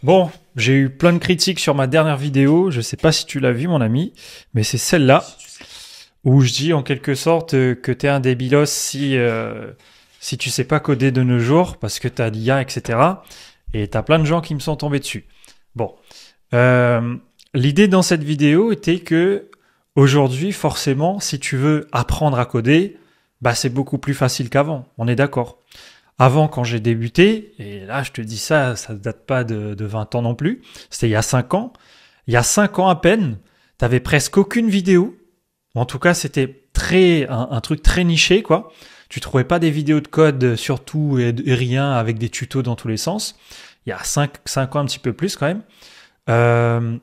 Bon, j'ai eu plein de critiques sur ma dernière vidéo. Je sais pas si tu l'as vu, mon ami, mais c'est celle-là où je dis en quelque sorte que t'es un débilos si tu sais pas coder de nos jours parce que t'as l'IA, etc. Et t'as plein de gens qui me sont tombés dessus. Bon, euh, l'idée dans cette vidéo était que aujourd'hui, forcément, si tu veux apprendre à coder, bah c'est beaucoup plus facile qu'avant. On est d'accord. Avant, quand j'ai débuté, et là je te dis ça, ça ne date pas de 20 ans non plus, c'était il y a 5 ans. Il y a 5 ans à peine, t'avais presque aucune vidéo. En tout cas, c'était un truc très niché, quoi. Tu trouvais pas des vidéos de code sur tout et rien avec des tutos dans tous les sens. Il y a 5 ans, un petit peu plus quand même. Euh,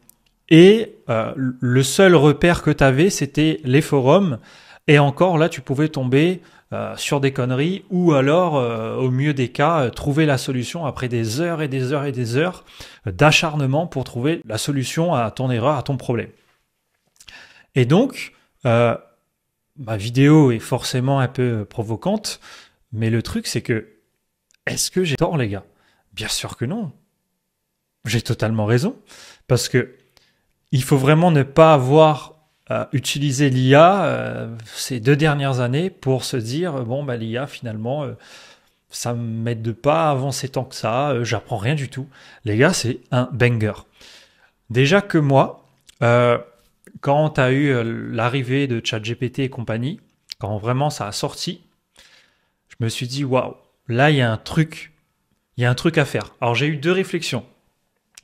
le seul repère que tu avais, c'était les forums. Et encore, là, tu pouvais tomber sur des conneries ou alors, au mieux des cas, trouver la solution après des heures et des heures et des heures d'acharnement pour trouver la solution à ton erreur, à ton problème. Et donc, euh, ma vidéo est forcément un peu provocante, mais le truc, c'est que, est-ce que j'ai tort, les gars? Bien sûr que non. J'ai totalement raison. Parce que il faut vraiment ne pas avoir utilisé l'IA ces 2 dernières années pour se dire bon bah l'IA finalement ça m'aide pas à avancer tant que ça, j'apprends rien du tout. Les gars, c'est un banger. Déjà que moi, quand tu as eu l'arrivée de ChatGPT et compagnie, quand vraiment ça a sorti, je me suis dit waouh, là il y a un truc à faire. Alors j'ai eu deux réflexions.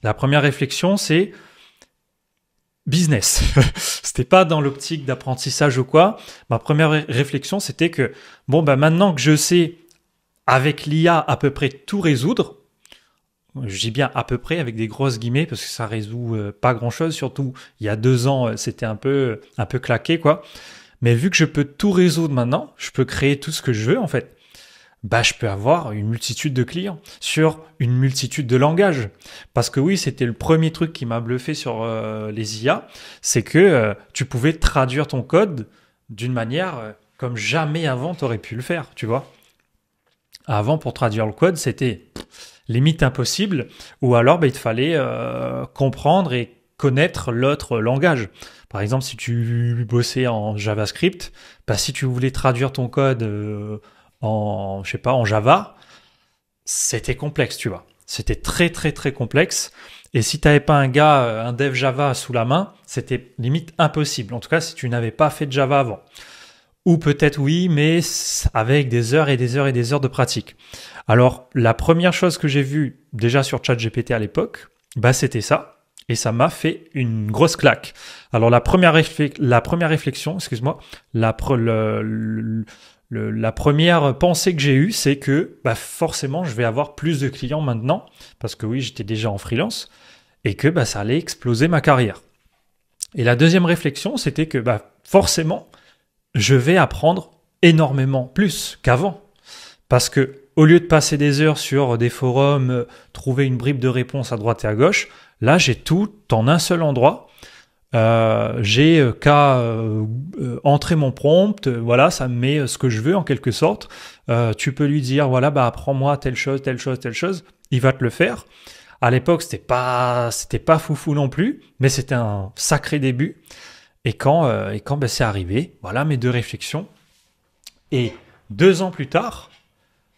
La première réflexion, c'est business. C'était pas dans l'optique d'apprentissage ou quoi. Ma première réflexion, c'était que, bon, bah, maintenant que je sais, avec l'IA, à peu près tout résoudre, je dis bien à peu près avec des grosses guillemets parce que ça résout pas grand chose, surtout il y a 2 ans, c'était un peu claqué, quoi. Mais vu que je peux tout résoudre maintenant, je peux créer tout ce que je veux, en fait, bah, je peux avoir une multitude de clients sur une multitude de langages. Parce que oui, c'était le premier truc qui m'a bluffé sur les IA, c'est que tu pouvais traduire ton code d'une manière comme jamais avant tu aurais pu le faire, tu vois. Avant, pour traduire le code, c'était limite impossible, ou alors bah, il te fallait comprendre et connaître l'autre langage. Par exemple, si tu bossais en JavaScript, bah, si tu voulais traduire ton code je sais pas, en Java, c'était complexe, tu vois. C'était très très très complexe. Et si tu n'avais pas un gars, un dev Java sous la main, c'était limite impossible. En tout cas, si tu n'avais pas fait de Java avant. Ou peut-être oui, mais avec des heures et des heures et des heures de pratique. Alors, la première chose que j'ai vue déjà sur ChatGPT à l'époque, bah, c'était ça. Et ça m'a fait une grosse claque. Alors, la première réflexion, excuse-moi, la première pensée que j'ai eue, c'est que bah, forcément, je vais avoir plus de clients maintenant, parce que oui, j'étais déjà en freelance, et que bah, ça allait exploser ma carrière. Et la deuxième réflexion, c'était que bah, forcément, je vais apprendre énormément plus qu'avant. Parce que au lieu de passer des heures sur des forums, trouver une bribe de réponse à droite et à gauche, là j'ai tout en un seul endroit. J'ai qu'à entrer mon prompt, voilà, ça me met ce que je veux en quelque sorte. Tu peux lui dire, voilà, bah apprends-moi telle chose, telle chose, telle chose. Il va te le faire. À l'époque, c'était pas foufou non plus, mais c'était un sacré début. Et quand ben, c'est arrivé, voilà mes deux réflexions. Et 2 ans plus tard,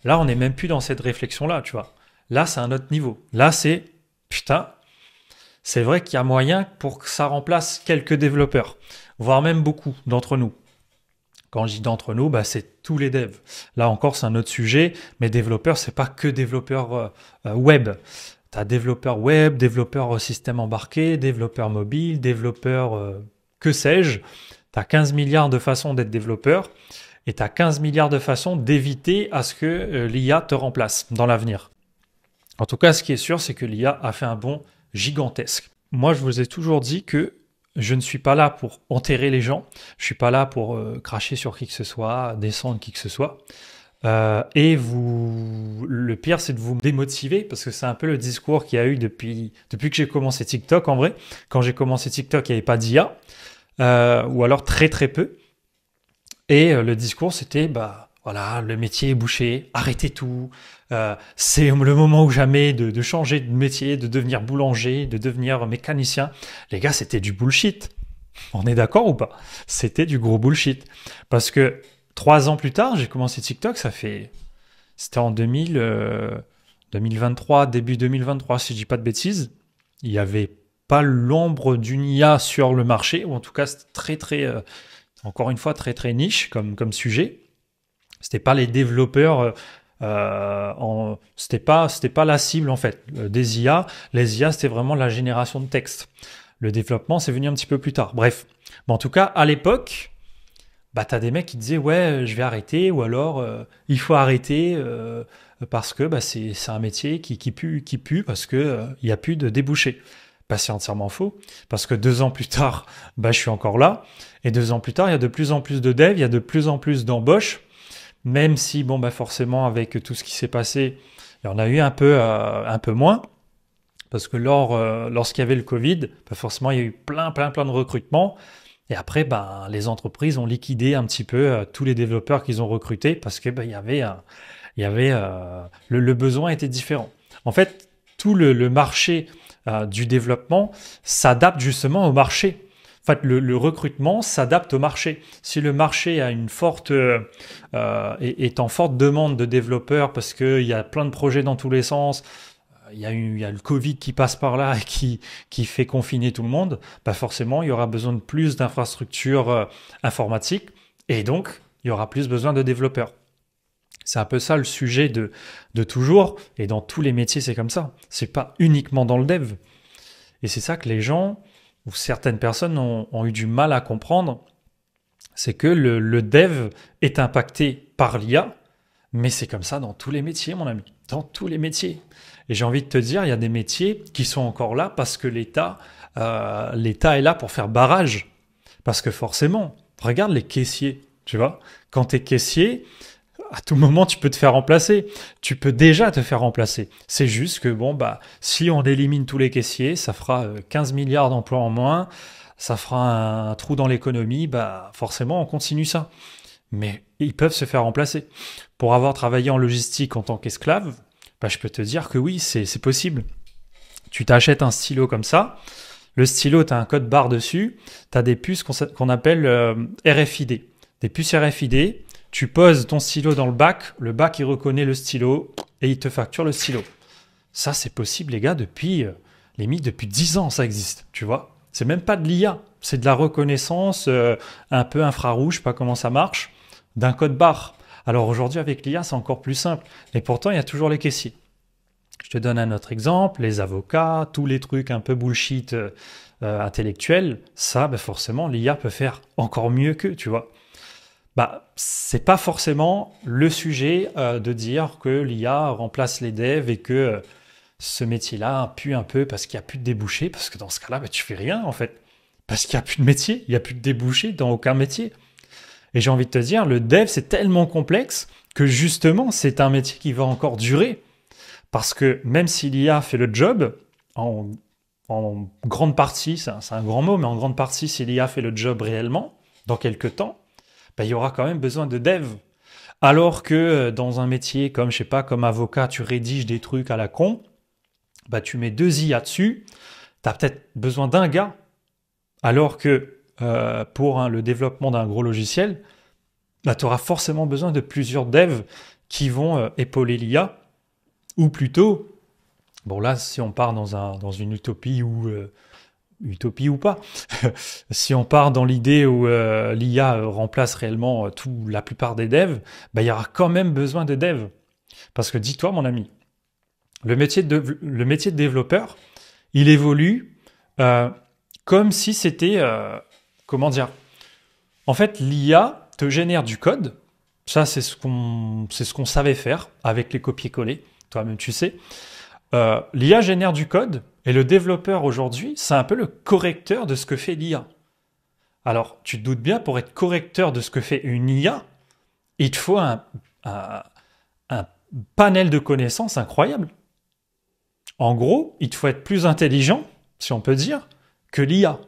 là, on n'est même plus dans cette réflexion-là, tu vois. Là, c'est un autre niveau. Là, c'est, putain, c'est vrai qu'il y a moyen pour que ça remplace quelques développeurs, voire même beaucoup d'entre nous. Quand je dis d'entre nous, bah, c'est tous les devs. Là encore, c'est un autre sujet, mais développeurs, c'est pas que développeurs web. Tu as développeur web, développeur système embarqué, développeur mobile, développeur que sais-je. Tu as 15 milliards de façons d'être développeur et tu as 15 milliards de façons d'éviter à ce que l'IA te remplace dans l'avenir. En tout cas, ce qui est sûr, c'est que l'IA a fait un bond gigantesque. Moi, je vous ai toujours dit que je ne suis pas là pour enterrer les gens, je suis pas là pour cracher sur qui que ce soit, descendre qui que ce soit. Le pire, c'est de vous démotiver parce que c'est un peu le discours qu'il y a eu depuis que j'ai commencé TikTok en vrai. Quand j'ai commencé TikTok, il n'y avait pas d'IA, ou alors très très peu. Et le discours, c'était, bah voilà, le métier est bouché, arrêtez tout, C'est le moment ou jamais de changer de métier, de devenir boulanger, de devenir mécanicien. Les gars, c'était du bullshit. On est d'accord ou pas? C'était du gros bullshit. Parce que 3 ans plus tard, j'ai commencé TikTok, c'était en 2023, début 2023, si je dis pas de bêtises. Il n'y avait pas l'ombre d'une IA sur le marché, ou en tout cas, c'était encore une fois, très très niche comme sujet. C'était pas les développeurs, c'était pas la cible en fait des IA. Les IA, c'était vraiment la génération de texte. Le développement, c'est venu un petit peu plus tard. Bref, mais en tout cas, à l'époque, bah t'as des mecs qui disaient ouais, je vais arrêter, ou alors il faut arrêter parce que bah, c'est un métier qui pue parce que il y a plus de débouchés. Bah, c'est entièrement faux, parce que 2 ans plus tard, bah, je suis encore là, et 2 ans plus tard, il y a de plus en plus de devs, il y a de plus en plus d'embauches, même si, bon, bah, forcément, avec tout ce qui s'est passé, il y en a eu un peu moins, parce que lorsqu'il y avait le Covid, bah, forcément, il y a eu plein de recrutements, et après, bah, les entreprises ont liquidé un petit peu tous les développeurs qu'ils ont recrutés, parce que bah, le besoin était différent. En fait, tout le marché du développement s'adapte justement au marché. En fait, le recrutement s'adapte au marché. Si le marché a est en forte demande de développeurs parce qu'il y a plein de projets dans tous les sens, il y a le Covid qui passe par là et qui fait confiner tout le monde, bah forcément, il y aura besoin de plus d'infrastructures informatiques et donc, il y aura plus besoin de développeurs. C'est un peu ça le sujet de toujours, et dans tous les métiers, c'est comme ça. C'est pas uniquement dans le dev. Et c'est ça que les gens, ou certaines personnes ont eu du mal à comprendre, c'est que le dev est impacté par l'IA, mais c'est comme ça dans tous les métiers, mon ami. Dans tous les métiers. Et j'ai envie de te dire, il y a des métiers qui sont encore là parce que l'État est là pour faire barrage. Parce que forcément, regarde les caissiers, tu vois. Quand tu es caissier, à tout moment, tu peux te faire remplacer. Tu peux déjà te faire remplacer. C'est juste que, bon, bah, si on élimine tous les caissiers, ça fera 15 milliards d'emplois en moins, ça fera un trou dans l'économie, bah, forcément, on continue ça. Mais ils peuvent se faire remplacer. Pour avoir travaillé en logistique en tant qu'esclave, bah, je peux te dire que oui, c'est possible. Tu t'achètes un stylo comme ça, le stylo, tu as un code barre dessus, tu as des puces qu'on appelle RFID. Des puces RFID, tu poses ton stylo dans le bac il reconnaît le stylo et il te facture le stylo. Ça, c'est possible, les gars, depuis 10 ans, ça existe, tu vois. C'est même pas de l'IA, c'est de la reconnaissance un peu infrarouge, je sais pas comment ça marche, d'un code barre. Alors aujourd'hui, avec l'IA, c'est encore plus simple. Et pourtant, il y a toujours les caissiers. Je te donne un autre exemple, les avocats, tous les trucs un peu bullshit intellectuels, ça, bah forcément, l'IA peut faire encore mieux qu'eux, tu vois. Bah, c'est pas forcément le sujet de dire que l'IA remplace les devs et que ce métier-là pue un peu parce qu'il n'y a plus de débouchés, parce que dans ce cas-là, bah, tu fais rien en fait. Parce qu'il n'y a plus de métier, il n'y a plus de débouchés dans aucun métier. Et j'ai envie de te dire, le dev, c'est tellement complexe que justement, c'est un métier qui va encore durer. Parce que même si l'IA fait le job, en grande partie, c'est un grand mot, mais en grande partie, si l'IA fait le job réellement, dans quelques temps, bah, il y aura quand même besoin de dev. Alors que dans un métier comme, je sais pas, comme avocat, tu rédiges des trucs à la con, bah, tu mets 2 IA dessus, tu as peut-être besoin d'un gars. Alors que pour le développement d'un gros logiciel, bah, tu auras forcément besoin de plusieurs devs qui vont épauler l'IA. Ou plutôt, bon là, si on part dans une utopie utopie ou pas, si on part dans l'idée où l'IA remplace réellement la plupart des devs, bah, il y aura quand même besoin de devs. Parce que dis-toi, mon ami, le métier de développeur, il évolue comme si c'était... comment dire? En fait, l'IA te génère du code. Ça, c'est ce qu'on savait faire avec les copier-coller. Toi-même, tu sais. L'IA génère du code et le développeur aujourd'hui, c'est un peu le correcteur de ce que fait l'IA. Alors, tu te doutes bien, pour être correcteur de ce que fait une IA, il te faut un panel de connaissances incroyable. En gros, il te faut être plus intelligent, si on peut dire, que l'IA.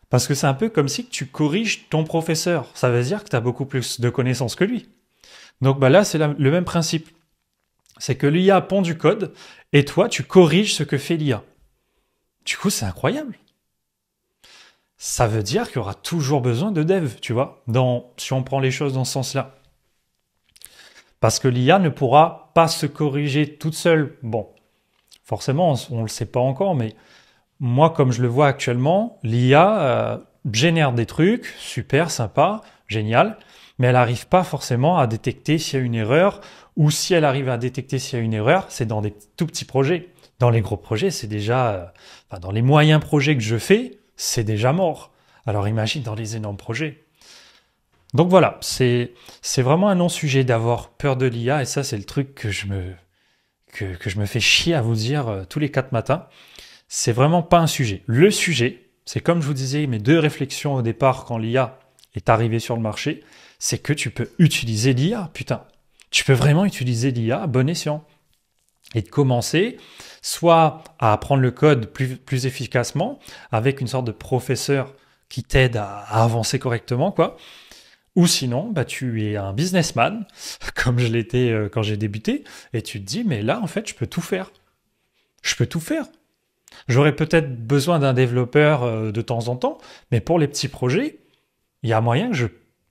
Parce que c'est un peu comme si tu corriges ton professeur. Ça veut dire que tu as beaucoup plus de connaissances que lui. Donc bah là, c'est le même principe. C'est que l'IA pond du code et toi, tu corriges ce que fait l'IA. Du coup, c'est incroyable. Ça veut dire qu'il y aura toujours besoin de dev, tu vois, si on prend les choses dans ce sens-là. Parce que l'IA ne pourra pas se corriger toute seule. Bon, forcément, on ne le sait pas encore, mais moi, comme je le vois actuellement, l'IA génère des trucs, super, sympa, génial, mais elle n'arrive pas forcément à détecter s'il y a une erreur, ou si elle arrive à détecter s'il y a une erreur, c'est dans des tout petits projets. Dans les gros projets, c'est déjà... dans les moyens projets que je fais, c'est déjà mort. Alors imagine dans les énormes projets. Donc voilà, c'est vraiment un non-sujet d'avoir peur de l'IA, et ça, c'est le truc que je me fais chier à vous dire tous les 4 matins. C'est vraiment pas un sujet. Le sujet, c'est comme je vous disais, mes 2 réflexions au départ quand l'IA est arrivée sur le marché, c'est que tu peux utiliser l'IA, putain. Tu peux vraiment utiliser l'IA à bon escient. Et de commencer soit à apprendre le code plus efficacement, avec une sorte de professeur qui t'aide à avancer correctement, quoi. Ou sinon, tu es un businessman, comme je l'étais quand j'ai débuté, et tu te dis, mais là, en fait, je peux tout faire. Je peux tout faire. J'aurais peut-être besoin d'un développeur de temps en temps, mais pour les petits projets, il y a moyen que je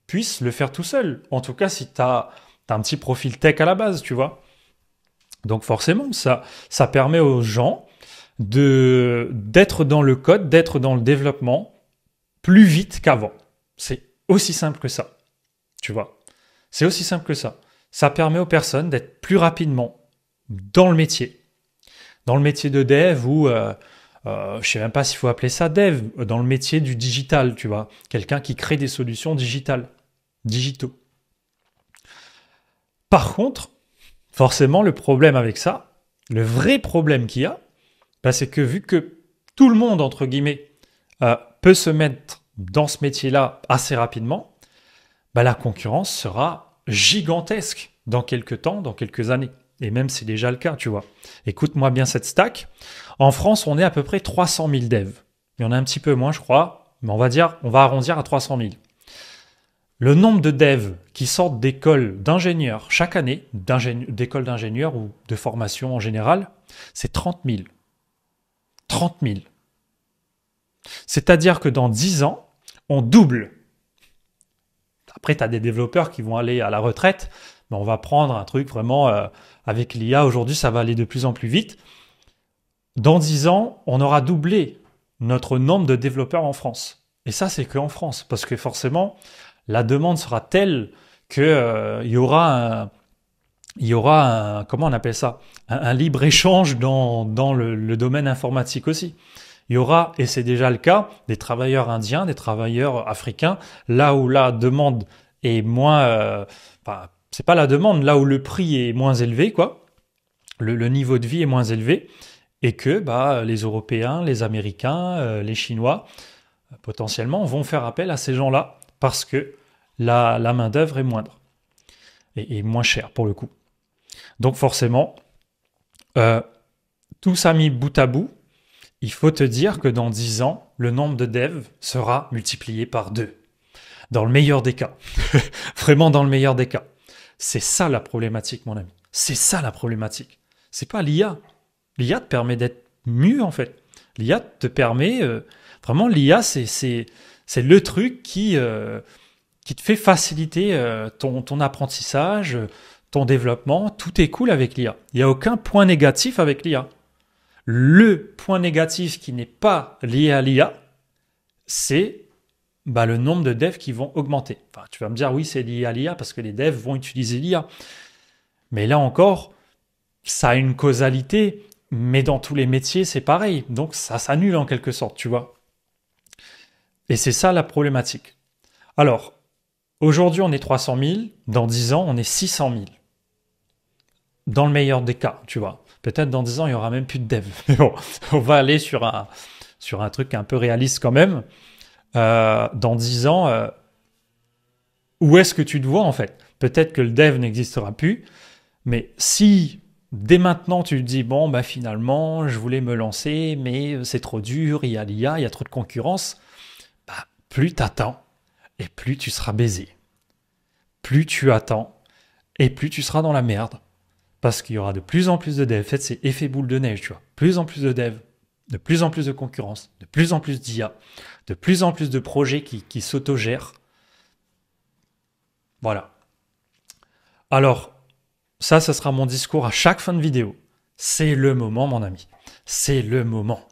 puisse le faire tout seul. En tout cas, si tu as un petit profil tech à la base, tu vois. Donc forcément, ça permet aux gens d'être dans le code, d'être dans le développement plus vite qu'avant. C'est aussi simple que ça, tu vois. C'est aussi simple que ça. Ça permet aux personnes d'être plus rapidement dans le métier. Dans le métier de dev ou, je ne sais même pas s'il faut appeler ça dev, dans le métier du digital, tu vois. Quelqu'un qui crée des solutions digitaux. Par contre, forcément, le problème avec ça, le vrai problème qu'il y a, c'est que vu que tout le monde, entre guillemets, peut se mettre dans ce métier-là assez rapidement, la concurrence sera gigantesque dans quelques temps, dans quelques années. Et même c'est déjà le cas, tu vois. Écoute-moi bien cette stack. En France, on est à peu près 300 000 devs. Il y en a un petit peu moins, je crois, mais on va arrondir à 300 000. Le nombre de devs qui sortent d'écoles d'ingénieurs chaque année, d'écoles d'ingénieurs ou de formation en général, c'est 30 000. 30 000. C'est-à-dire que dans 10 ans, on double. Après, tu as des développeurs qui vont aller à la retraite, mais on va prendre un truc vraiment avec l'IA. Aujourd'hui, ça va aller de plus en plus vite. Dans 10 ans, on aura doublé notre nombre de développeurs en France. Et ça, c'est qu'en France, parce que forcément, la demande sera telle qu'il y aura comment on appelle ça, un libre-échange dans le domaine informatique aussi. Il y aura, et c'est déjà le cas, des travailleurs indiens, des travailleurs africains, là où la demande est moins... c'est pas la demande, là où le prix est moins élevé, quoi. Le niveau de vie est moins élevé, et que les Européens, les Américains, les Chinois, potentiellement, vont faire appel à ces gens-là, parce que la main-d'œuvre est moindre, et moins chère pour le coup. Donc forcément, tout ça mis bout à bout, il faut te dire que dans 10 ans, le nombre de devs sera multiplié par 2. Dans le meilleur des cas. Vraiment dans le meilleur des cas. C'est ça la problématique, mon ami. C'est ça la problématique. C'est pas l'IA. L'IA te permet d'être mieux, en fait. L'IA te permet... vraiment, l'IA, c'est le truc qui te fait faciliter ton apprentissage, ton développement. Tout est cool avec l'IA. Il n'y a aucun point négatif avec l'IA. Le point négatif qui n'est pas lié à l'IA, c'est le nombre de devs qui vont augmenter. Enfin, tu vas me dire, oui, c'est lié à l'IA parce que les devs vont utiliser l'IA. Mais là encore, ça a une causalité, mais dans tous les métiers, c'est pareil. Donc, ça s'annule en quelque sorte, tu vois. Et c'est ça la problématique. Alors, aujourd'hui, on est 300 000. Dans 10 ans, on est 600 000. Dans le meilleur des cas, tu vois. Peut-être dans 10 ans, il n'y aura même plus de dev. Mais bon, on va aller sur un truc un peu réaliste quand même. Dans 10 ans, où est-ce que tu te vois en fait? Peut-être que le dev n'existera plus, mais si dès maintenant tu te dis, bon, finalement, je voulais me lancer, mais c'est trop dur, il y a l'IA, il y a trop de concurrence, plus tu attends et plus tu seras baisé. Plus tu attends et plus tu seras dans la merde. Parce qu'il y aura de plus en plus de devs. En fait, c'est effet boule de neige, tu vois. Plus en plus de devs, de plus en plus de concurrence, de plus en plus d'IA, de plus en plus de projets qui s'autogèrent. Voilà. Alors, ça sera mon discours à chaque fin de vidéo. C'est le moment, mon ami. C'est le moment.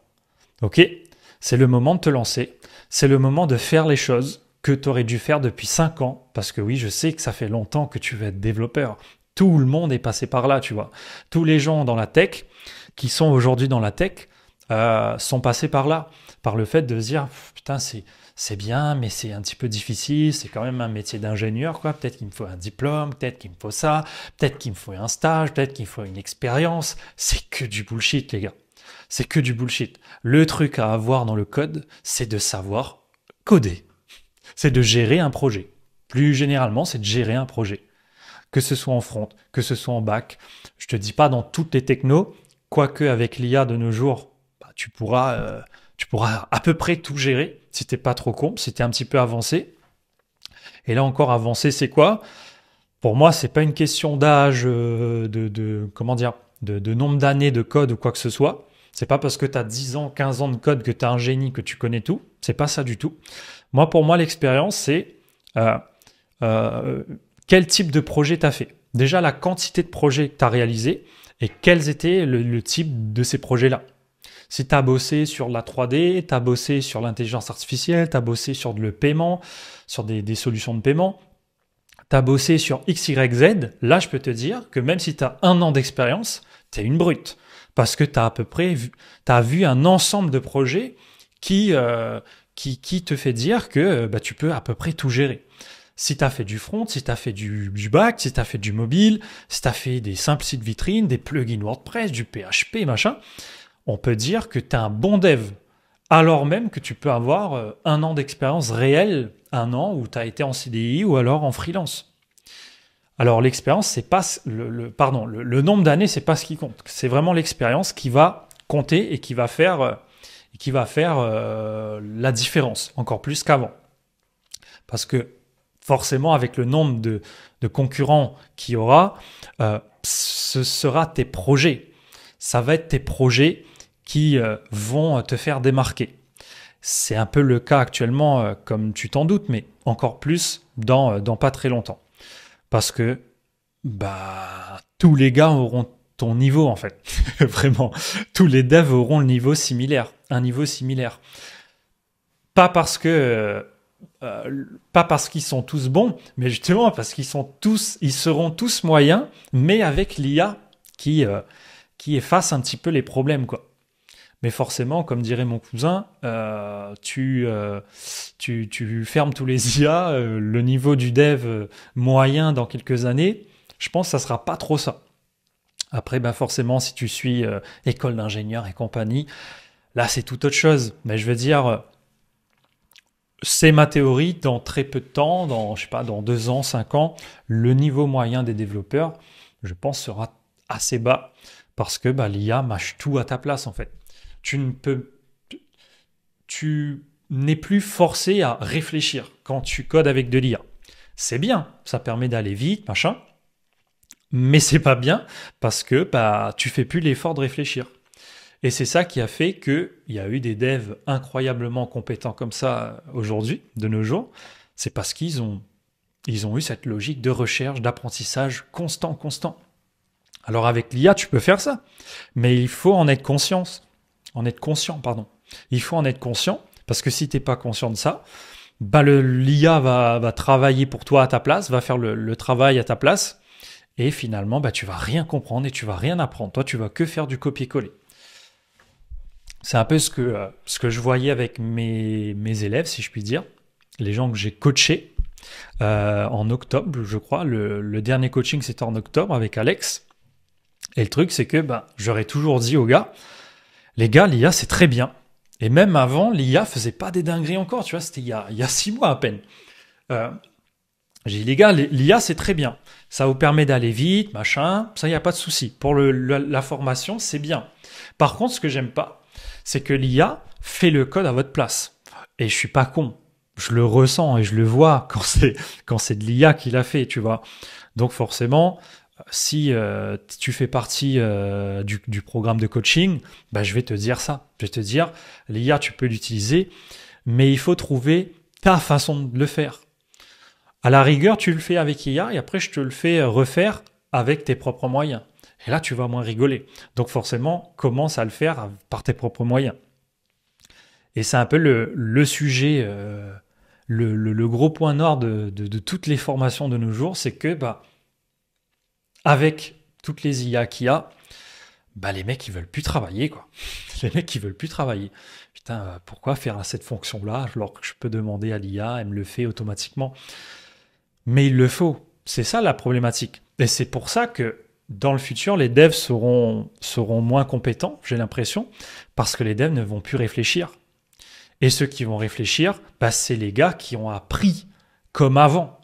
Ok? C'est le moment de te lancer. C'est le moment de faire les choses que tu aurais dû faire depuis 5 ans. Parce que oui, je sais que ça fait longtemps que tu veux être développeur. Tout le monde est passé par là, tu vois. Tous les gens dans la tech, qui sont aujourd'hui dans la tech, sont passés par là. Par le fait de se dire, putain, c'est bien, mais c'est un petit peu difficile. C'est quand même un métier d'ingénieur, quoi. Peut-être qu'il me faut un diplôme, peut-être qu'il me faut ça, peut-être qu'il me faut un stage, peut-être qu'il me faut une expérience. C'est que du bullshit, les gars. C'est que du bullshit. Le truc à avoir dans le code, c'est de savoir coder. C'est de gérer un projet. Plus généralement, c'est de gérer un projet. Que ce soit en front, que ce soit en back. Je te dis pas dans toutes les technos, quoique avec l'IA de nos jours, bah, tu pourras à peu près tout gérer si t'es pas trop con, si t'es un petit peu avancé. Et là encore, avancé, c'est quoi? Pour moi, c'est pas une question d'âge, comment dire, de nombre d'années de code ou quoi que ce soit. C'est pas parce que tu as 10 ans, 15 ans de code que tu as un génie, que tu connais tout. C'est pas ça du tout. Pour moi, l'expérience, c'est quel type de projet tu as fait. Déjà, la quantité de projets que tu as réalisés et quels étaient le type de ces projets-là. Si tu as bossé sur la 3D, tu as bossé sur l'intelligence artificielle, tu as bossé sur le paiement, sur des solutions de paiement, tu as bossé sur X, Y, Z, là, je peux te dire que même si tu as 1 an d'expérience, tu es une brute. Parce que tu as à peu près vu un ensemble de projets qui te fait dire que tu peux à peu près tout gérer. Si tu as fait du front, si tu as fait du back, si tu as fait du mobile, si tu as fait des simples sites vitrines, des plugins WordPress, du PHP, machin, on peut dire que tu es un bon dev. Alors même que tu peux avoir 1 an d'expérience réelle, 1 an où tu as été en CDI ou alors en freelance. Alors l'expérience, c'est pas le nombre d'années, c'est pas ce qui compte. C'est vraiment l'expérience qui va compter et qui va faire la différence, encore plus qu'avant. Parce que forcément, avec le nombre de concurrents qu'il y aura, ce sera tes projets. Ça va être tes projets qui vont te faire démarquer. C'est un peu le cas actuellement, comme tu t'en doutes, mais encore plus dans pas très longtemps. Parce que tous les gars auront ton niveau, en fait. Vraiment. Tous les devs auront le niveau similaire. Un niveau similaire. Pas parce qu'ils sont tous bons, mais justement parce qu'ils seront tous moyens, mais avec l'IA qui efface un petit peu les problèmes, quoi. Mais forcément, comme dirait mon cousin, tu fermes tous les IA, le niveau du dev moyen dans quelques années, je pense que ça sera pas trop ça. Après, forcément, si tu suis école d'ingénieur et compagnie, là, c'est tout autre chose. Mais je veux dire, c'est ma théorie, dans très peu de temps, dans 2 ans, 5 ans, le niveau moyen des développeurs, je pense, sera assez bas parce que l'IA mâche tout à ta place, en fait. Tu n'es plus forcé à réfléchir quand tu codes avec de l'IA. C'est bien, ça permet d'aller vite, machin, mais c'est pas bien parce que tu fais plus l'effort de réfléchir. Et c'est ça qui a fait qu'il y a eu des devs incroyablement compétents comme ça aujourd'hui, de nos jours. C'est parce qu'ils ont eu cette logique de recherche, d'apprentissage constant. Alors avec l'IA, tu peux faire ça, mais il faut en être conscient. Il faut en être conscient, parce que si tu n'es pas conscient de ça, l'IA va travailler pour toi à ta place, va faire le travail à ta place, et finalement, tu vas rien comprendre et tu vas rien apprendre. Toi, tu vas que faire du copier-coller. C'est un peu ce que je voyais avec mes élèves, si je puis dire, les gens que j'ai coachés en octobre, je crois. Le dernier coaching, c'était en octobre avec Alex. Et le truc, c'est que j'aurais toujours dit aux gars, les gars, l'IA, c'est très bien. Et même avant, l'IA faisait pas des dingueries encore, tu vois, c'était il y a 6 mois à peine. J'ai dit, les gars, l'IA, c'est très bien. Ça vous permet d'aller vite, machin, ça, il n'y a pas de souci. Pour la formation, c'est bien. Par contre, ce que j'aime pas, c'est que l'IA fait le code à votre place. Et je suis pas con. Je le ressens et je le vois quand c'est de l'IA qui l'a fait, tu vois. Donc forcément, si tu fais partie du programme de coaching, bah, je vais te dire ça. Je vais te dire, l'IA, tu peux l'utiliser, mais il faut trouver ta façon de le faire. À la rigueur, tu le fais avec IA et après, je te le fais refaire avec tes propres moyens. Et là, tu vas moins rigoler. Donc forcément, commence à le faire par tes propres moyens. Et c'est un peu le sujet, le gros point noir de toutes les formations de nos jours, c'est que bah, avec toutes les IA qu'il y a, bah, les mecs, ils veulent plus travailler, quoi. Les mecs, ils veulent plus travailler. Putain, pourquoi faire cette fonction-là alors que je peux demander à l'IA, elle me le fait automatiquement. Mais il le faut. C'est ça la problématique. Et c'est pour ça que dans le futur, les devs seront moins compétents, j'ai l'impression, parce que les devs ne vont plus réfléchir. Et ceux qui vont réfléchir, bah, c'est les gars qui ont appris comme avant.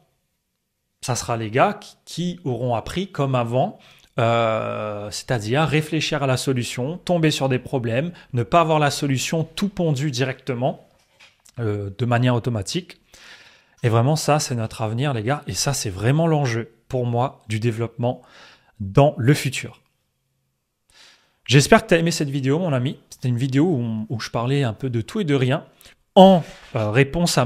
Ça sera les gars qui auront appris comme avant, c'est-à-dire réfléchir à la solution, tomber sur des problèmes, ne pas avoir la solution tout pondue directement, de manière automatique. Et vraiment, ça, c'est notre avenir, les gars. Et ça, c'est vraiment l'enjeu, pour moi, du développement dans le futur. J'espère que tu as aimé cette vidéo, mon ami. C'était une vidéo où je parlais un peu de tout et de rien, en réponse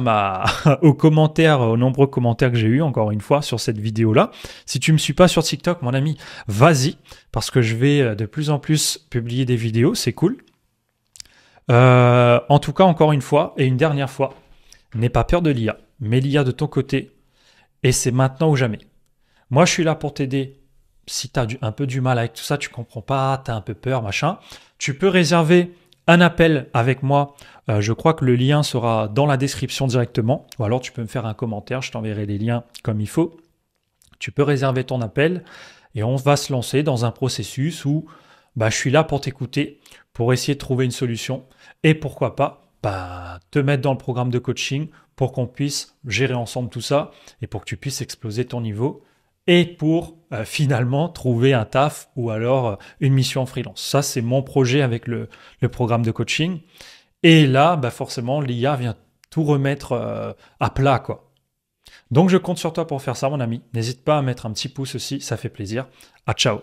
aux commentaires, aux nombreux commentaires que j'ai eus, encore une fois, sur cette vidéo-là. Si tu ne me suis pas sur TikTok, mon ami, vas-y, parce que je vais de plus en plus publier des vidéos, c'est cool. En tout cas, encore une fois, et une dernière fois, n'aie pas peur de l'IA. Mets l'IA de ton côté, et c'est maintenant ou jamais. Moi, je suis là pour t'aider. Si tu as un peu du mal avec tout ça, tu comprends pas, tu as un peu peur, machin, tu peux réserver un appel avec moi. Je crois que le lien sera dans la description directement. Ou alors tu peux me faire un commentaire, je t'enverrai les liens comme il faut. Tu peux réserver ton appel et on va se lancer dans un processus où bah, je suis là pour t'écouter, pour essayer de trouver une solution. Et pourquoi pas te mettre dans le programme de coaching pour qu'on puisse gérer ensemble tout ça et pour que tu puisses exploser ton niveau. Et pour finalement trouver un taf ou alors une mission en freelance. Ça, c'est mon projet avec le programme de coaching. Et là, bah forcément, l'IA vient tout remettre à plat, quoi. Donc, je compte sur toi pour faire ça, mon ami. N'hésite pas à mettre un petit pouce aussi, ça fait plaisir. À ciao.